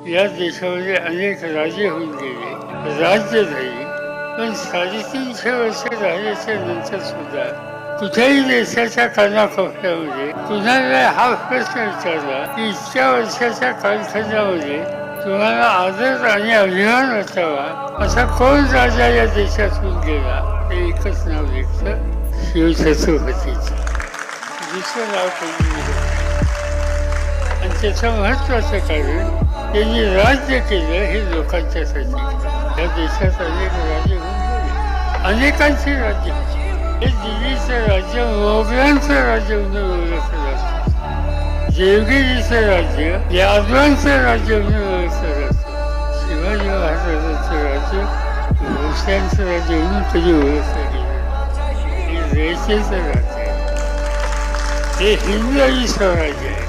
या देशामध्ये अनेक राजे होऊन गेले, राज्य झाली, पण 350 वर्ष झाल्याच्या नंतर सुद्धा कुठल्याही देशाच्या कानाकोपऱ्यामध्ये कुणाला हा प्रश्न विचारला की इतक्या वर्षाच्या कालखंडामध्ये तुम्हाला आदर आणि अभिमान वाटावा असा कोण राजा या देशातून गेला, ते एकच नाव घेतलं, शिवछत्रपतीचं. दुसरं नाव कोणी घेतलं. आणि त्याचं महत्वाचं कारण त्यांनी राज्य केलं हे लोकांच्यासाठी. या देशात अनेक राज्य होऊन गेले, अनेकांची राज्य. हे दिल्लीचं राज्य मोगलांचं राज्य म्हणून ओळखलं जातं, देवगिरीचं राज्य यादवांचं राज्य म्हणून ओळखलं जातं, शिवाजी महाराजांचं राज्य भोसल्यांचं राज्य म्हणून कधी ओळखलं गेलं. हे रेषेचं राज्य आहे, हे हिंदवी स्वराज्य आहे.